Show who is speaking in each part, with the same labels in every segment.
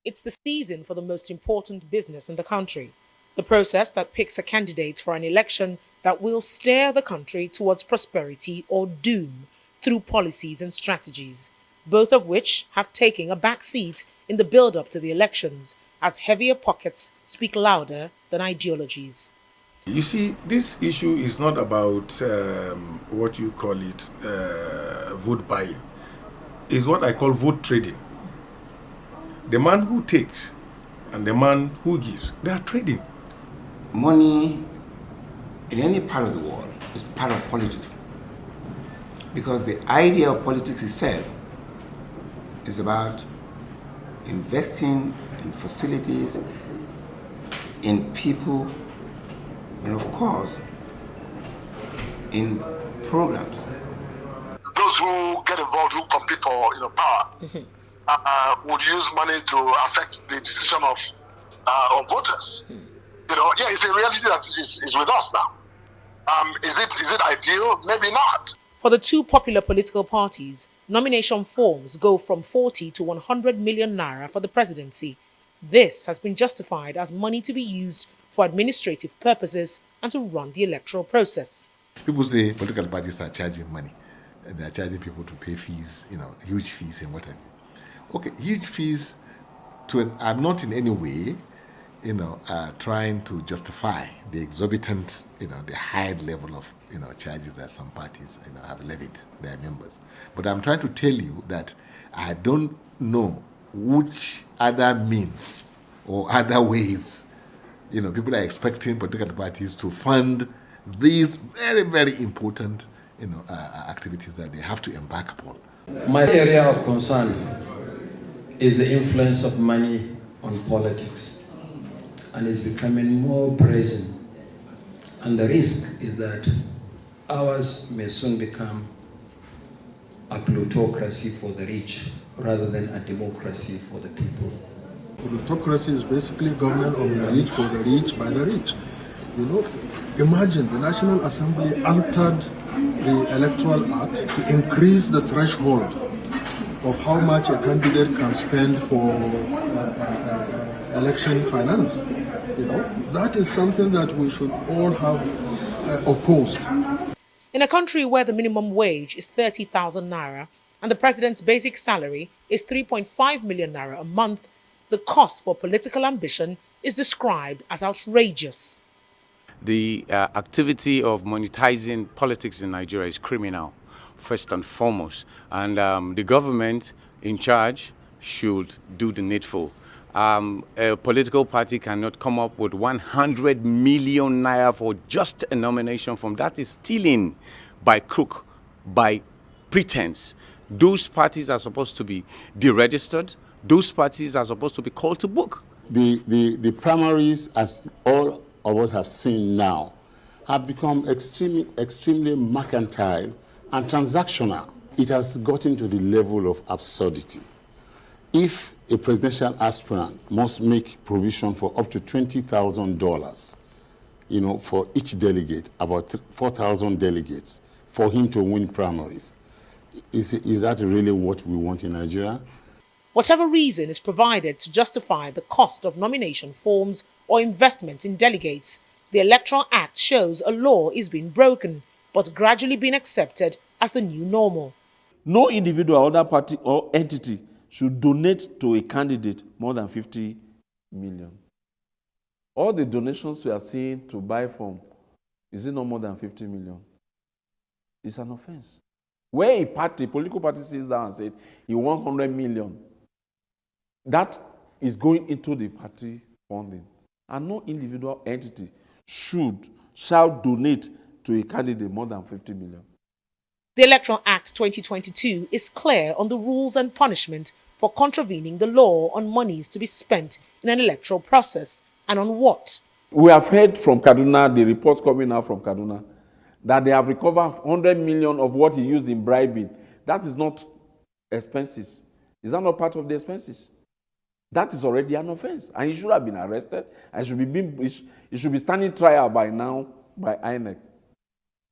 Speaker 1: It's the season for the most important business in the country, the process that picks a candidate for an election that will steer the country towards prosperity or doom through policies and strategies, both of which have taken a back seat in the build-up to the elections as heavier pockets speak louder than ideologies.
Speaker 2: You see, this issue is not about what you call it vote buying. It's what I call vote trading. The man who takes and the man who gives, they are trading.
Speaker 3: Money in any part of the world is part of politics. Because the idea of politics itself is about investing in facilities, in people, and of course, in programs.
Speaker 4: Those who get involved, who compete for power, would use money to affect the decision of voters. Yeah, it's a reality that is with us now. Is it ideal? Maybe not.
Speaker 1: For the two popular political parties, nomination forms go from 40 to 100 million naira for the presidency. This has been justified as money to be used for administrative purposes and to run the electoral process.
Speaker 5: People say political parties are charging money. They are charging people to pay fees, huge fees and whatever. Okay, huge fees are not in any way, trying to justify the exorbitant, the high level of, charges that some parties, have levied their members. But I'm trying to tell you that I don't know which other means or other ways, people are expecting political parties to fund these very, very important, activities that they have to embark upon.
Speaker 6: My area of concern is the influence of money on politics, and it's becoming more present. And the risk is that ours may soon become a plutocracy for the rich rather than a democracy for the people.
Speaker 7: Plutocracy is basically government of the rich for the rich by the rich. Imagine the National Assembly altered the Electoral Act to increase the threshold of how much a candidate can spend for election finance. That is something that we should all have opposed.
Speaker 1: In a country where the minimum wage is 30,000 naira and the president's basic salary is 3.5 million naira a month, the cost for political ambition is described as outrageous.
Speaker 8: The activity of monetizing politics in Nigeria is criminal, first and foremost. And the government in charge should do the needful. A political party cannot come up with 100 million naira for just a nomination form. That is stealing by crook, by pretense. Those parties are supposed to be deregistered. Those parties are supposed to be called to book.
Speaker 5: The primaries, as all of us have seen now, have become extremely mercantile and transactional. It has gotten to the level of absurdity. If a presidential aspirant must make provision for up to $20,000, for each delegate, about 4,000 delegates, for him to win primaries, is that really what we want in Nigeria?
Speaker 1: Whatever reason is provided to justify the cost of nomination forms or investment in delegates, the Electoral Act shows a law is being broken, but gradually being accepted as the new normal.
Speaker 9: No individual, other party or entity should donate to a candidate more than 50 million. All the donations we are seeing to buy from, is it no more than 50 million? It's an offense. Where a political party sits down and says, he wants 100 million, that is going into the party funding. And no individual entity shall donate to a candidate more than 50 million.
Speaker 1: The Electoral Act 2022 is clear on the rules and punishment for contravening the law on monies to be spent in an electoral process and on what.
Speaker 9: We have heard from Kaduna, the reports coming out from Kaduna, that they have recovered 100 million of what he used in bribing. That is not expenses. Is that not part of the expenses? That is already an offense, and he should have been arrested, and he should be standing trial by now by INEC.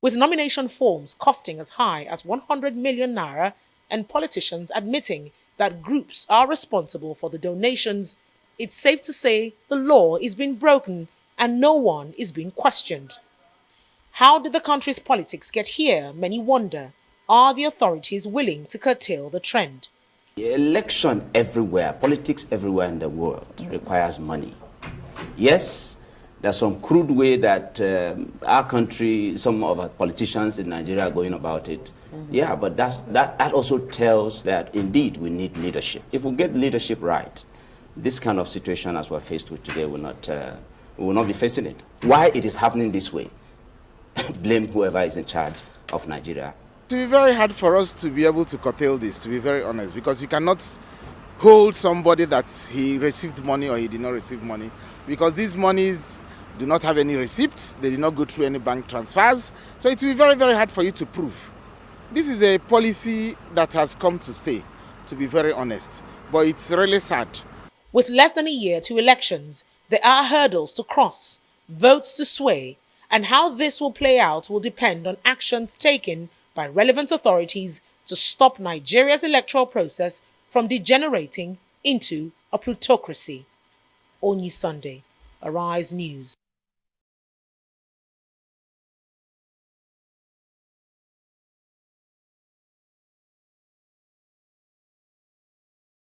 Speaker 1: With nomination forms costing as high as 100 million naira and politicians admitting that groups are responsible for the donations, it's safe to say the law is being broken and no one is being questioned. How did the country's politics get here? Many wonder. Are the authorities willing to curtail the trend?
Speaker 10: Election everywhere, politics everywhere in the world requires money. Yes, there's some crude way that our country, some of our politicians in Nigeria are going about it. Yeah, but that also tells that indeed we need leadership. If we get leadership right, this kind of situation as we're faced with today we will not be facing it. Why it is happening this way? Blame whoever is in charge of Nigeria.
Speaker 11: It will be very hard for us to be able to curtail this, to be very honest, because you cannot hold somebody that he received money or he did not receive money, because these monies do not have any receipts, they did not go through any bank transfers, so it will be very, very hard for you to prove. This is a policy that has come to stay, to be very honest, but it's really sad.
Speaker 1: With less than a year to elections, there are hurdles to cross, votes to sway, and how this will play out will depend on actions taken by relevant authorities to stop Nigeria's electoral process from degenerating into a plutocracy. Onyi Sunday, Arise News.